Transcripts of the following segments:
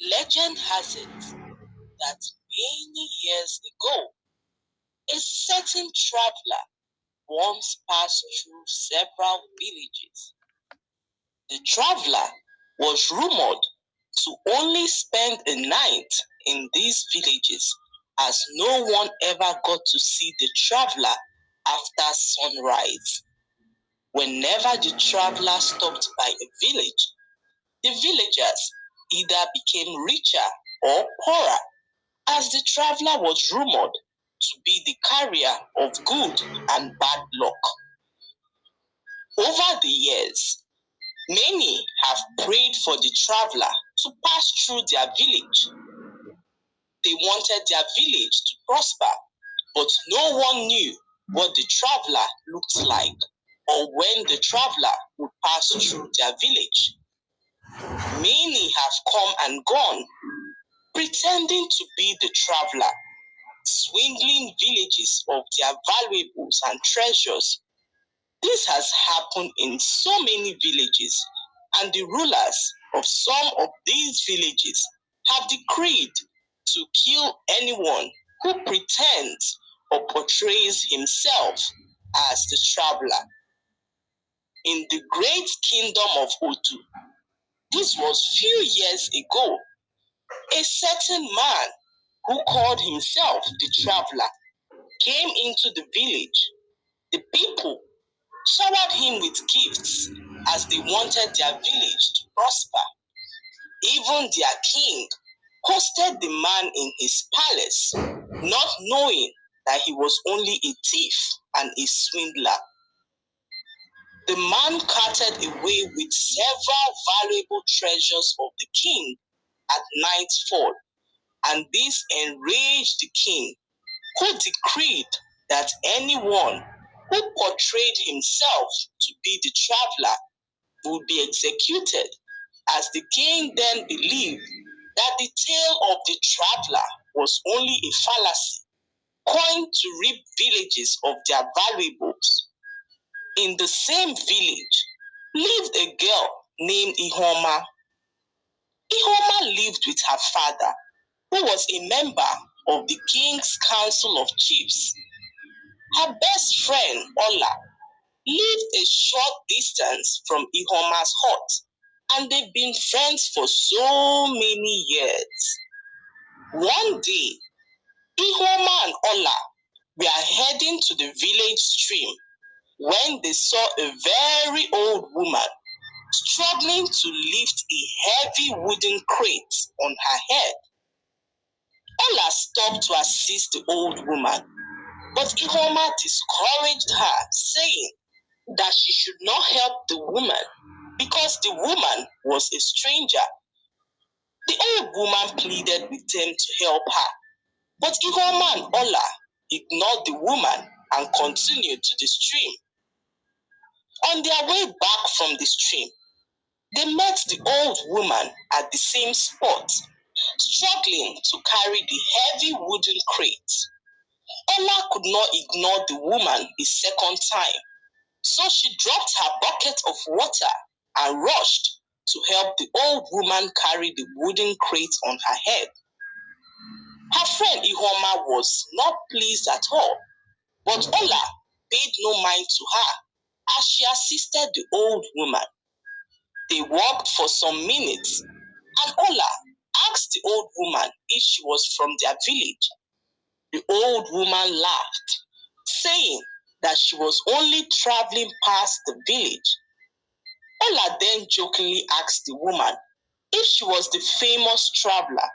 Legend has it that many years ago, a certain traveler once passed through several villages. The traveler was rumored to only spend a night in these villages, as no one ever got to see the traveler after sunrise. Whenever the traveler stopped by a village, the villagers either became richer or poorer, as the traveler was rumored to be the carrier of good and bad luck. Over the years, many have prayed for the traveler to pass through their village. They wanted their village to prosper, but no one knew what the traveler looked like or when the traveler would pass through their village. Many have come and gone, pretending to be the traveler, swindling villages of their valuables and treasures. This has happened in so many villages, and the rulers of some of these villages have decreed to kill anyone who pretends or portrays himself as the traveler. In the great kingdom of Odu, this was few years ago, a certain man who called himself the traveler came into the village. The people showered him with gifts as they wanted their village to prosper. Even their king hosted the man in his palace, not knowing that he was only a thief and a swindler. The man carted away with several valuable treasures of the king at nightfall, and this enraged the king, who decreed that anyone who portrayed himself to be the traveler would be executed, as the king then believed that the tale of the traveler was only a fallacy, coined to rid villages of their valuables. In the same village lived a girl named Ihoma. Ihoma lived with her father, who was a member of the king's council of chiefs. Her best friend, Ola, lived a short distance from Ihoma's hut, and they've been friends for so many years. One day, Ihoma and Ola were heading to the village stream when they saw a very old woman struggling to lift a heavy wooden crate on her head. Ola stopped to assist the old woman, but Ihoma discouraged her, saying that she should not help the woman because the woman was a stranger. The old woman pleaded with them to help her, but Ihoma and Ola ignored the woman and continued to the stream. On their way back from the stream, they met the old woman at the same spot, struggling to carry the heavy wooden crate. Ola could not ignore the woman a second time, so she dropped her bucket of water and rushed to help the old woman carry the wooden crate on her head. Her friend Ihoma was not pleased at all, but Ola paid no mind to her as she assisted the old woman. They walked for some minutes, and Ola asked the old woman if she was from their village. The old woman laughed, saying that she was only traveling past the village. Ola then jokingly asked the woman if she was the famous traveler,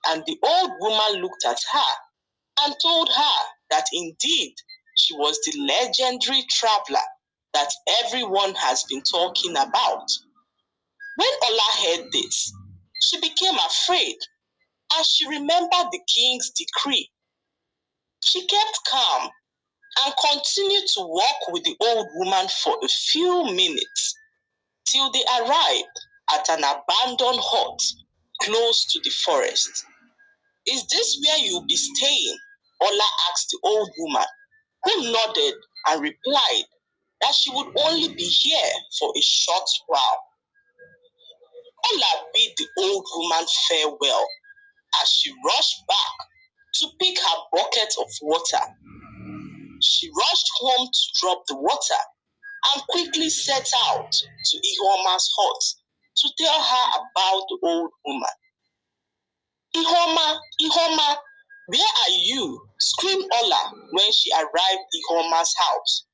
and the old woman looked at her and told her that indeed she was the legendary traveler that everyone has been talking about. When Ola heard this, she became afraid as she remembered the king's decree. She kept calm and continued to walk with the old woman for a few minutes till they arrived at an abandoned hut close to the forest. "Is this where you'll be staying?" Ola asked the old woman, who nodded and replied that she would only be here for a short while. Ola bid the old woman farewell as she rushed back to pick her bucket of water. She rushed home to drop the water and quickly set out to Ihuoma's hut to tell her about the old woman. Ihuoma, where are you? Screamed Ola when she arrived Ihuoma's house.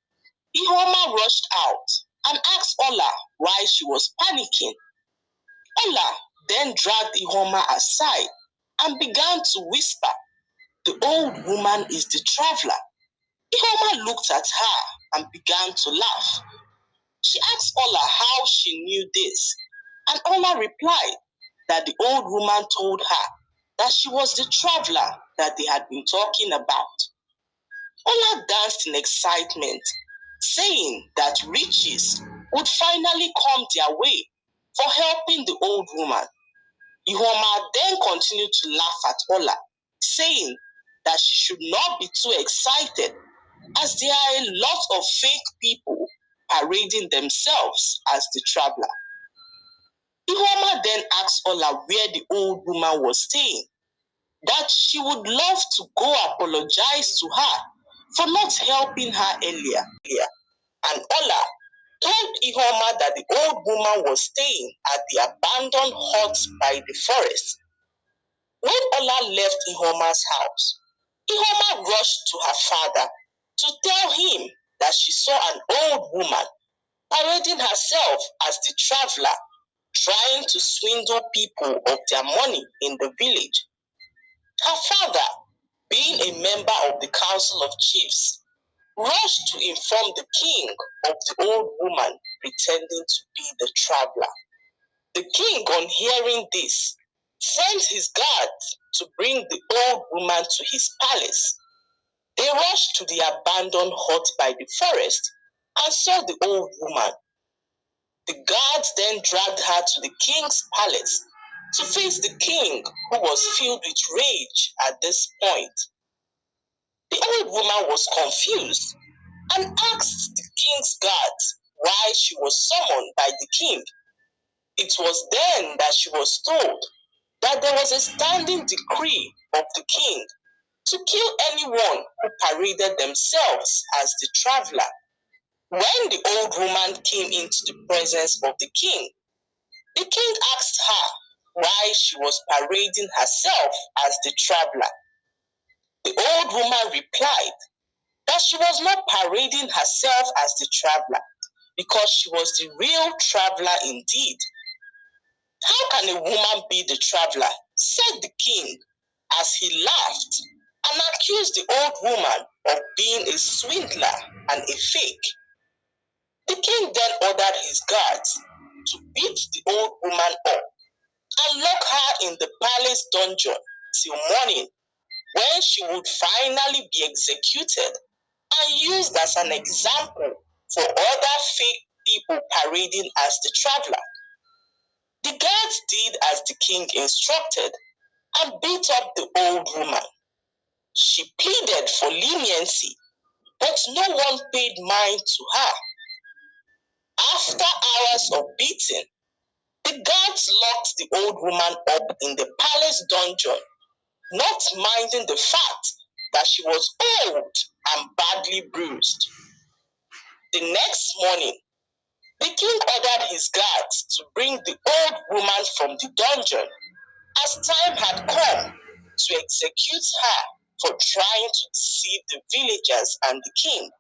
Ihuoma rushed out and asked Ola why she was panicking. Ola then dragged Ihuoma aside and began to whisper, "The old woman is the traveler." Ihuoma looked at her and began to laugh. She asked Ola how she knew this, and Ola replied that the old woman told her that she was the traveler that they had been talking about. Ola danced in excitement, saying that riches would finally come their way for helping the old woman. Ihuoma then continued to laugh at Ola, saying that she should not be too excited as there are a lot of fake people parading themselves as the traveler. Ihuoma then asked Ola where the old woman was staying, that she would love to go apologize to her for not helping her earlier. And Ola told Ihuoma that the old woman was staying at the abandoned hut by the forest. When Ola left Ihuoma's house, Ihuoma rushed to her father to tell him that she saw an old woman parading herself as the traveler, trying to swindle people of their money in the village. Her father, being a member of the Council of Chiefs, rushed to inform the king of the old woman pretending to be the traveler. The king, on hearing this, sent his guards to bring the old woman to his palace. They rushed to the abandoned hut by the forest and saw the old woman. The guards then dragged her to the king's palace to face the king, who was filled with rage at this point. The old woman was confused and asked the king's guards why she was summoned by the king. It was then that she was told that there was a standing decree of the king to kill anyone who paraded themselves as the traveler. When the old woman came into the presence of the king asked her why she was parading herself as the traveler. The old woman replied that she was not parading herself as the traveler because she was the real traveler indeed. "How can a woman be the traveler?" said the king as he laughed and accused the old woman of being a swindler and a fake. The king then ordered his guards to beat the old woman up and lock her in the palace dungeon till morning, when she would finally be executed and used as an example for other fake people parading as the traveler. The guards did as the king instructed and beat up the old woman. She pleaded for leniency, but no one paid mind to her. After hours of beating, the guards locked the old woman up in the palace dungeon, not minding the fact that she was old and badly bruised. The next morning, the king ordered his guards to bring the old woman from the dungeon, as time had come to execute her for trying to deceive the villagers and the king.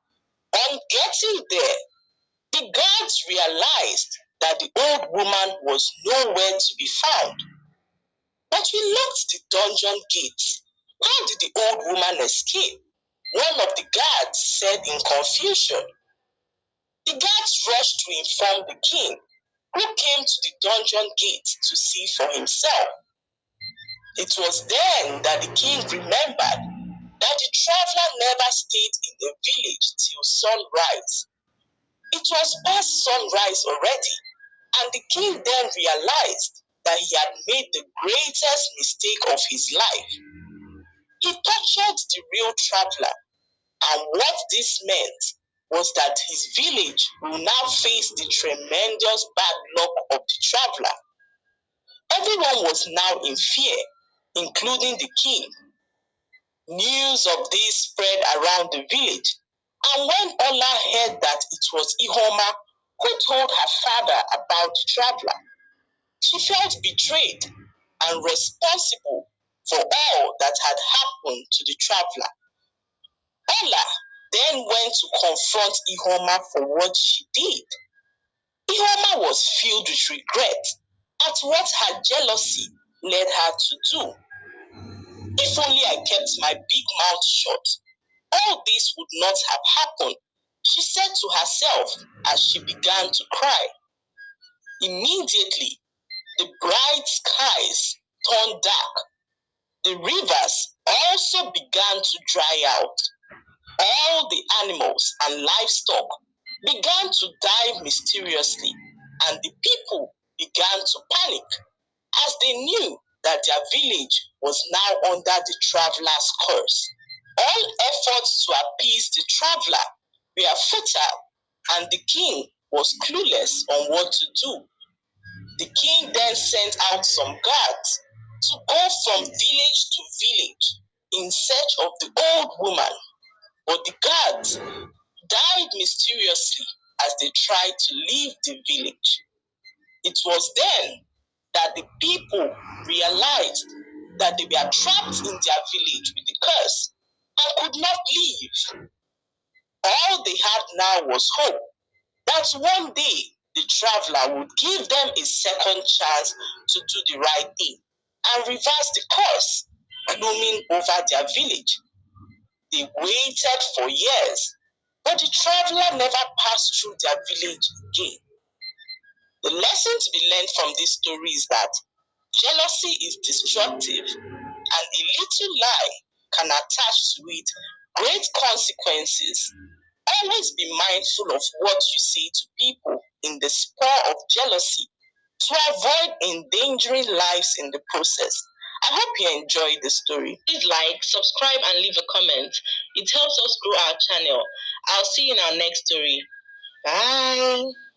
On getting there, the guards realized that the old woman was nowhere to be found. "But we locked the dungeon gates. How did the old woman escape?" one of the guards said in confusion. The guards rushed to inform the king, who came to the dungeon gate to see for himself. It was then that the king remembered that the traveler never stayed in the village till sunrise. It was past sunrise already, and the king then realized that he had made the greatest mistake of his life. He tortured the real traveler, and what this meant was that his village will now face the tremendous bad luck of the traveler. Everyone was now in fear, including the king. News of this spread around the village, and when Ola heard that it was Ihoma who told her father about the traveler, she felt betrayed and responsible for all that had happened to the traveler. Ola then went to confront Ihoma for what she did. Ihoma was filled with regret at what her jealousy led her to do. If only I kept my big mouth shut, all this would not have happened, she said to herself as she began to cry. Immediately, the bright skies turned dark. The rivers also began to dry out. All the animals and livestock began to die mysteriously, and the people began to panic as they knew that their village was now under the traveler's curse. All efforts to appease the traveler were futile, and the king was clueless on what to do. The king then sent out some guards to go from village to village in search of the old woman, but the guards died mysteriously as they tried to leave the village. It was then that the people realized that they were trapped in their village with the curse and could not leave. All they had now was hope that one day the traveler would give them a second chance to do the right thing and reverse the curse looming over their village. They waited for years, but the traveler never passed through their village again. The lesson to be learned from this story is that jealousy is destructive, and a little lie can attach to it great consequences. Always be mindful of what you say to people in the spur of jealousy to avoid endangering lives in the process. I hope you enjoyed the story. Please like, subscribe, and leave a comment. It helps us grow our channel. I'll see you in our next story. Bye.